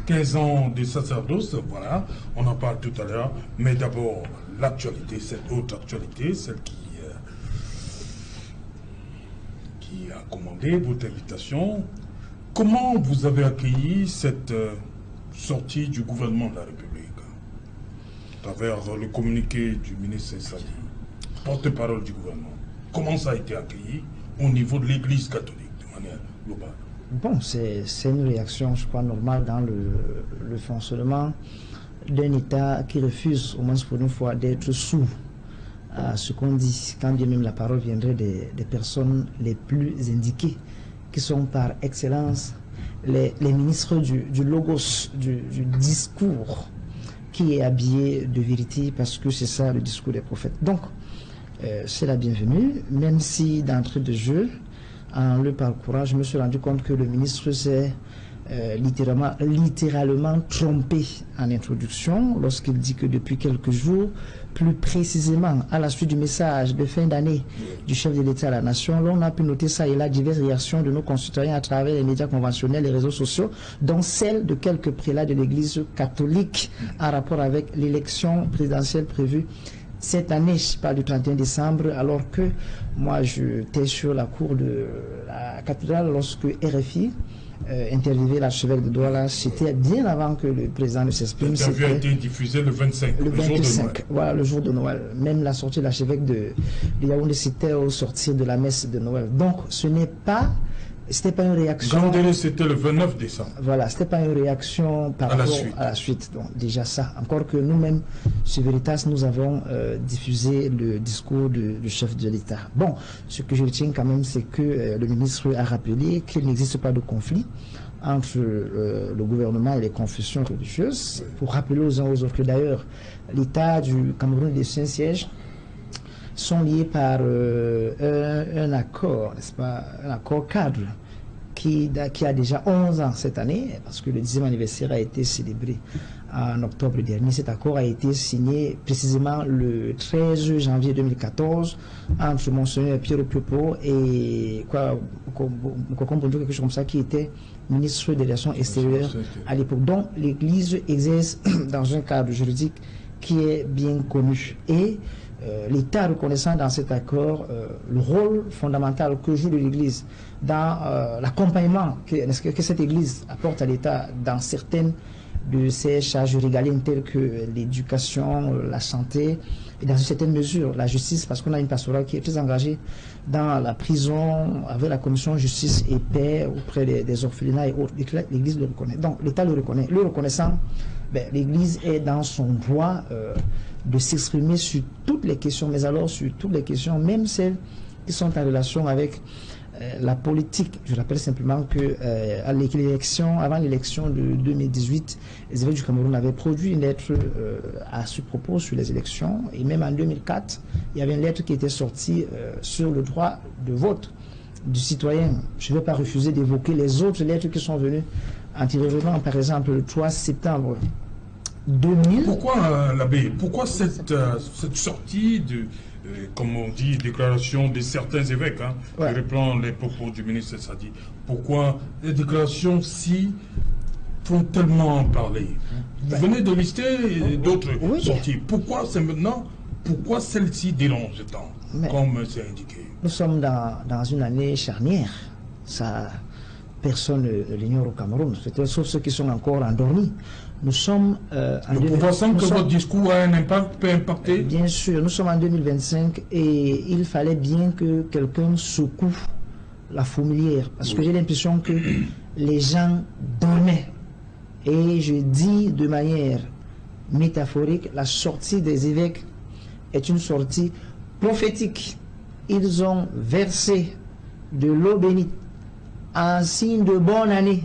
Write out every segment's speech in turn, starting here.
15 ans de sacerdoce, voilà, on en parle tout à l'heure, mais d'abord l'actualité, cette autre actualité, celle qui a commandé votre invitation. Comment vous avez accueilli cette sortie du gouvernement de la République à travers le communiqué du ministre Sadi, porte-parole du gouvernement? Comment ça a été accueilli au niveau de l'Église catholique de manière globale? Bon, c'est une réaction, je crois, normale dans le fonctionnement d'un État qui refuse, au moins pour une fois, d'être sourd à ce qu'on dit, quand bien même la parole viendrait des personnes les plus indiquées, qui sont par excellence les ministres du logos, du discours, qui est habillé de vérité, parce que c'est ça le discours des prophètes. Donc, c'est la bienvenue, même si d'entrée de jeu, en le parcourant, je me suis rendu compte que le ministre s'est littéralement trompé en introduction lorsqu'il dit que depuis quelques jours, plus précisément à la suite du message de fin d'année du chef de l'État à la nation, l'on a pu noter ça et là diverses réactions de nos concitoyens à travers les médias conventionnels, les réseaux sociaux, dont celle de quelques prélats de l'Église catholique en rapport avec l'élection présidentielle prévue cette année, je parle du 31 décembre, alors que moi j'étais sur la cour de la cathédrale lorsque RFI interviewait l'archevêque de Douala. C'était bien avant que le président ne s'exprime. L'interview a été diffusée le 25, le jour de Noël. Voilà, le jour de Noël. Même la sortie de l'archevêque de Yaoundé, c'était au sortir de la messe de Noël. Donc ce n'est pas... C'était pas une réaction. Gandélé, c'était le 29 décembre. Voilà, c'était pas une réaction par rapport à la suite. Donc, déjà ça. Encore que nous-mêmes, sur Veritas, nous avons diffusé le discours du chef de l'État. Bon, ce que je retiens quand même, c'est que le ministre a rappelé qu'il n'existe pas de conflit entre le gouvernement et les confessions religieuses. Pour rappeler aux uns aux autres que d'ailleurs, l'État du Cameroun et des Saint-Sièges sont liés par un accord, n'est-ce pas, un accord cadre qui a déjà 11 ans cette année, parce que le 10e anniversaire a été célébré en octobre dernier. Cet accord a été signé précisément le 13 janvier 2014 entre Monseigneur Pierre Piopo et quelque chose comme ça, qui était ministre des Relations extérieures à l'époque. Donc l'Église exerce dans un cadre juridique qui est bien connu. Et l'État reconnaissant dans cet accord le rôle fondamental que joue l'Église dans l'accompagnement que cette Église apporte à l'État dans certaines de ses charges régaliennes telles que l'éducation, la santé, et dans une certaine mesure la justice, parce qu'on a une pastorale qui est très engagée dans la prison avec la commission justice et paix auprès des orphelinats et autres. L'Église le reconnaît. Donc l'État le reconnaît. Le reconnaissant, l'Église est dans son droit de s'exprimer sur toutes les questions, mais alors sur toutes les questions, même celles qui sont en relation avec la politique. Je rappelle simplement que avant l'élection de 2018, les évêques du Cameroun avaient produit une lettre à ce propos sur les élections, et même en 2004, il y avait une lettre qui était sortie sur le droit de vote du citoyen. Je ne vais pas refuser d'évoquer les autres lettres qui sont venues antérieurement, par exemple le 3 septembre 2000. Pourquoi, l'abbé, pourquoi cette sortie de, comme on dit, déclaration de certains évêques, hein, je reprends les propos du ministre Sadi, pourquoi les déclarations si font tellement en parler? Vous venez de lister d'autres sorties. Pourquoi c'est maintenant, pourquoi celle-ci dérange tant, comme c'est indiqué? Nous sommes dans une année charnière. Ça, personne ne l'ignore au Cameroun, sauf ceux qui sont encore endormis. Nous sommes en Nous pensons que votre discours a un impact, peut impacter? Bien sûr, nous sommes en 2025 et il fallait bien que quelqu'un secoue la fourmilière, parce que j'ai l'impression que les gens dormaient. Et je dis de manière métaphorique, la sortie des évêques est une sortie prophétique. Ils ont versé de l'eau bénite en signe de bonne année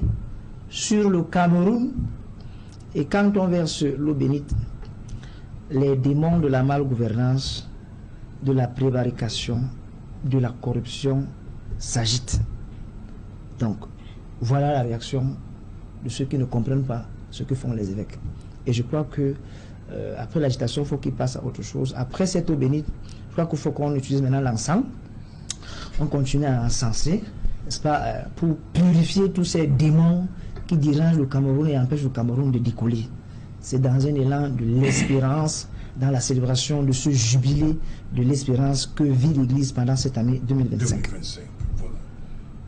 sur le Cameroun. Et quand on verse l'eau bénite, les démons de la malgouvernance, de la prévarication, de la corruption s'agitent. Donc, voilà la réaction de ceux qui ne comprennent pas ce que font les évêques. Et je crois que après l'agitation, il faut qu'ils passent à autre chose. Après cette eau bénite, je crois qu'il faut qu'on utilise maintenant l'encens. On continue à encenser, n'est-ce pas, pour purifier tous ces démons qui dérange le Cameroun et empêche le Cameroun de décoller. C'est dans un élan de l'espérance, dans la célébration de ce jubilé de l'espérance que vit l'Église pendant cette année 2025.